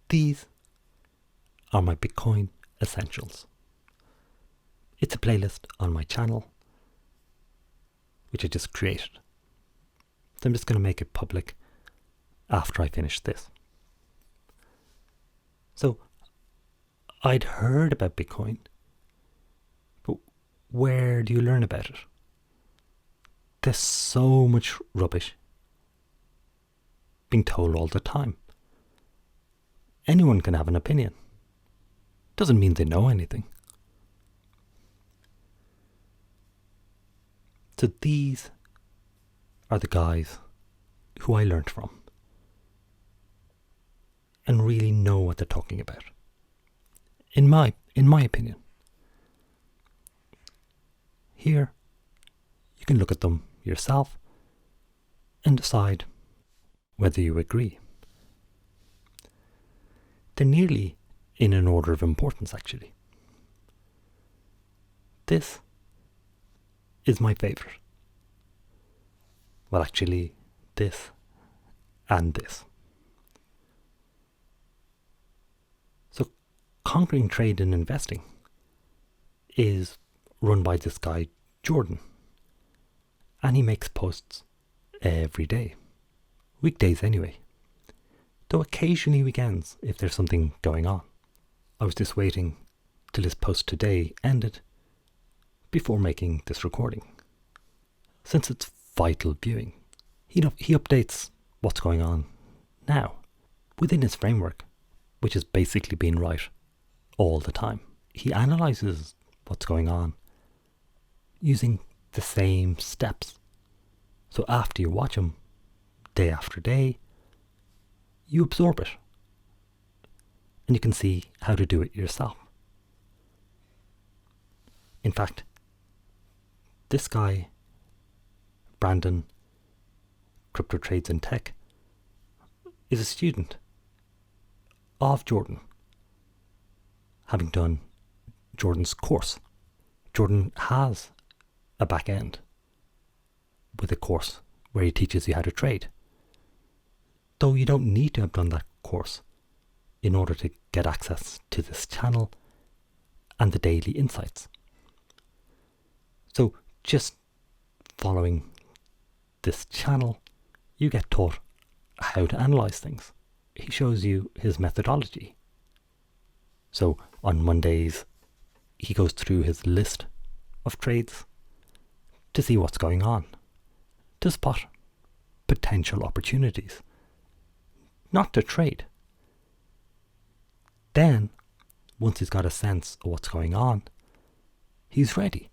These are my Bitcoin essentials. It's a playlist on my channel, which I just created. So I'm just going to make it public after I finish this. So I'd heard about Bitcoin, but where do you learn about it? There's so much rubbish being told all the time. Anyone can have an opinion. Doesn't mean they know anything. So these are the guys who I learnt from and really know what they're talking about. In my opinion. Here, you can look at them yourself and decide whether you agree. They're nearly in an order of importance, actually. This is my favourite. Well, actually, this and this. So, Conquering Trade and Investing is run by this guy, Jordan. And he makes posts every day. Weekdays anyway. Though occasionally weekends if there's something going on. I was just waiting till his post today ended before making this recording. Since it's vital viewing, he updates what's going on now within his framework, which has basically been right all the time. He analyses what's going on using the same steps. So after you watch him day after day, you absorb it. And you can see how to do it yourself. In fact, this guy, Brandon, Crypto Trades and Tech, is a student of Jordan, having done Jordan's course. Jordan has a back end with a course where he teaches you how to trade. Though you don't need to have done that course in order to get access to this channel and the daily insights. So just following this channel, you get taught how to analyze things. He shows you his methodology. So on Mondays, he goes through his list of trades to see what's going on, to spot potential opportunities, not to trade. Then, once he's got a sense of what's going on, he's ready.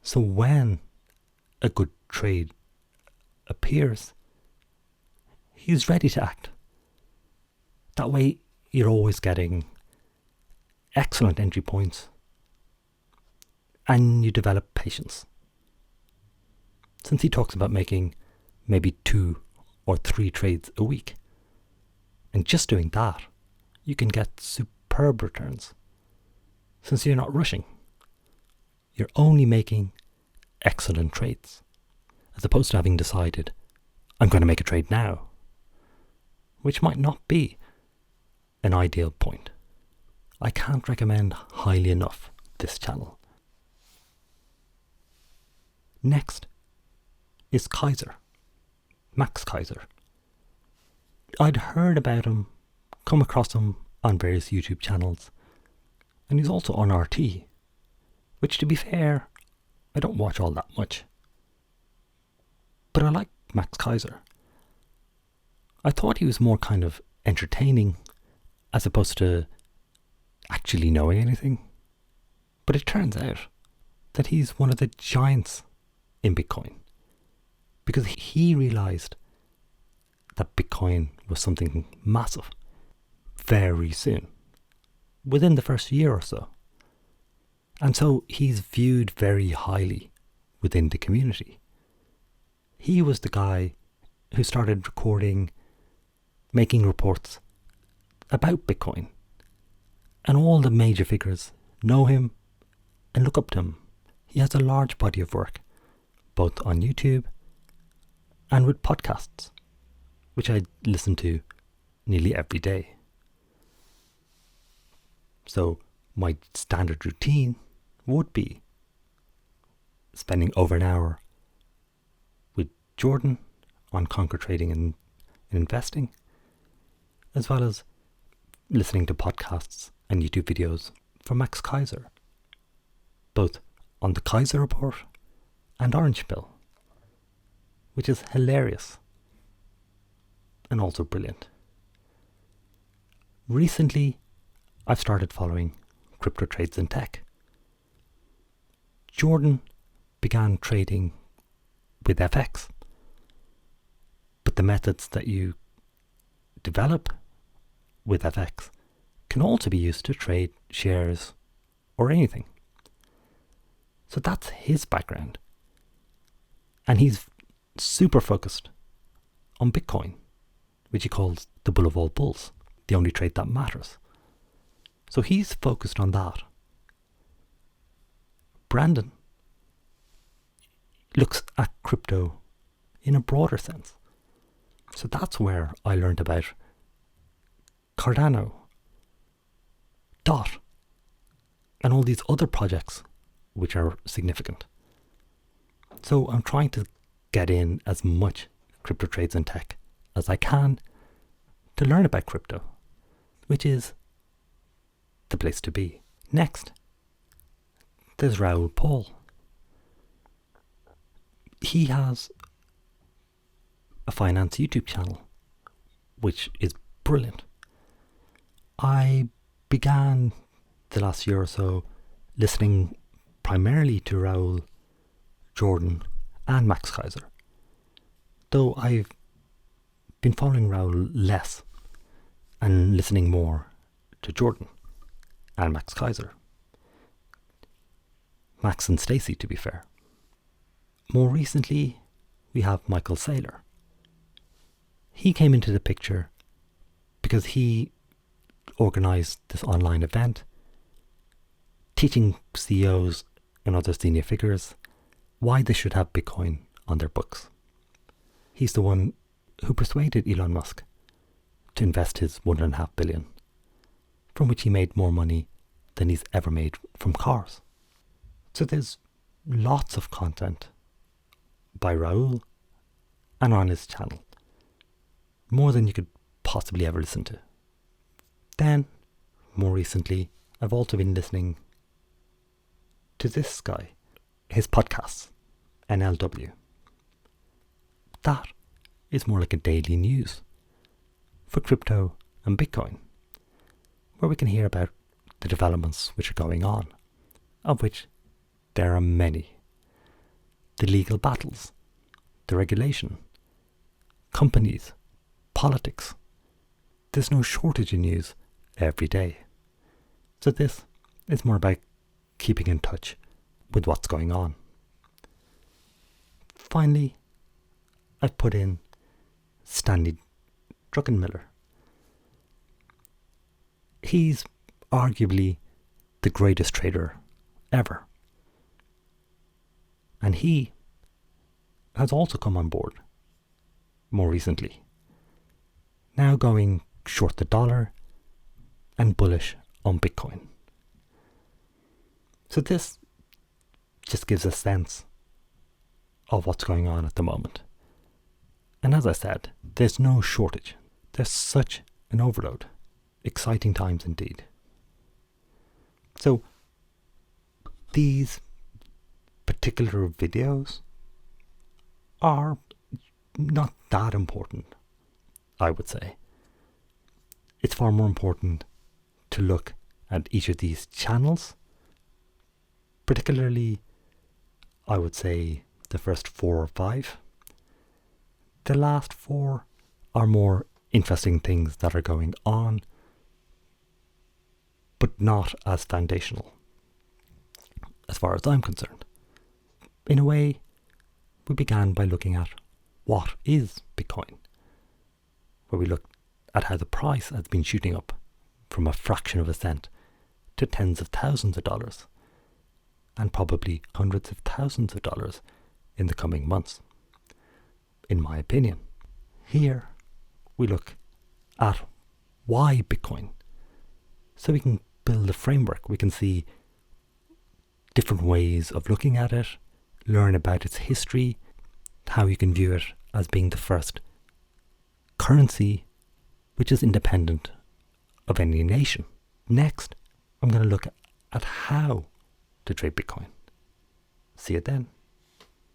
So when a good trade appears, he's ready to act. That way, you're always getting excellent entry points and you develop patience. Since he talks about making maybe 2 or 3 trades a week, and just doing that, you can get superb returns. Since you're not rushing, you're only making excellent trades, as opposed to having decided, I'm going to make a trade now, which might not be an ideal point. I can't recommend highly enough this channel. Next is Kaiser, Max Kaiser. I'd heard about him, come across him on various YouTube channels, and he's also on RT, which, to be fair, I don't watch all that much. But I like Max Kaiser. I thought he was more kind of entertaining as opposed to actually knowing anything. But it turns out that he's one of the giants in Bitcoin, because he realized that Bitcoin was something massive very soon, within the first year or so. And so he's viewed very highly within the community. He was the guy who started recording, making reports about Bitcoin. And all the major figures know him and look up to him. He has a large body of work, both on YouTube and with podcasts, which I listen to nearly every day. So my standard routine would be spending over an hour with Jordan on conquer trading and investing, as well as listening to podcasts and YouTube videos from Max Kaiser, both on the Kaiser Report and Orange Pill, which is hilarious and also brilliant. Recently, I've started following Crypto Trades in Tech. Jordan began trading with FX, but the methods that you develop with FX can also be used to trade shares or anything. So that's his background. And he's super focused on Bitcoin, which he calls the bull of all bulls, the only trade that matters. So he's focused on that. Brandon looks at crypto in a broader sense. So that's where I learned about Cardano, DOT, and all these other projects which are significant. So I'm trying to get in as much Crypto Trades in Tech as I can to learn about crypto, which is the place to be. Next, there's Raoul Paul. He has a finance YouTube channel, which is brilliant. I began the last year or so listening primarily to Raoul, Jordan and Max Kaiser, though I've been following Raoul less and listening more to Jordan and Max Kaiser. Max and Stacy, to be fair. More recently, we have Michael Saylor. He came into the picture because he organised this online event teaching CEOs and other senior figures why they should have Bitcoin on their books. He's the one who persuaded Elon Musk to invest his $1.5 billion, from which he made more money than he's ever made from cars. So there's lots of content by Raoul and on his channel, more than you could possibly ever listen to. Then, more recently, I've also been listening to this guy, his podcasts, NLW. That is more like a daily news for crypto and Bitcoin, where we can hear about the developments which are going on, of which there are many. The legal battles, the regulation, companies, politics. There's no shortage of news every day. So this is more about keeping in touch with what's going on. Finally, I've put in Stanley Druckenmiller. He's arguably the greatest trader ever. And he has also come on board more recently, now going short the dollar and bullish on Bitcoin. So this just gives a sense of what's going on at the moment. And as I said, there's no shortage. There's such an overload. Exciting times indeed. So these particular videos are not that important, I would say. It's far more important to look at each of these channels, particularly, I would say, the first 4 or 5. The last 4 are more interesting things that are going on, but not as foundational, as far as I'm concerned. In a way, we began by looking at what is Bitcoin, where we looked at how the price has been shooting up from a fraction of a cent to tens of thousands of dollars, and probably hundreds of thousands of dollars in the coming months, in my opinion. Here, we look at why Bitcoin, so we can build a framework. We can see different ways of looking at it, learn about its history, how you can view it as being the first currency which is independent of any nation. Next, I'm going to look at how to trade Bitcoin. See you then.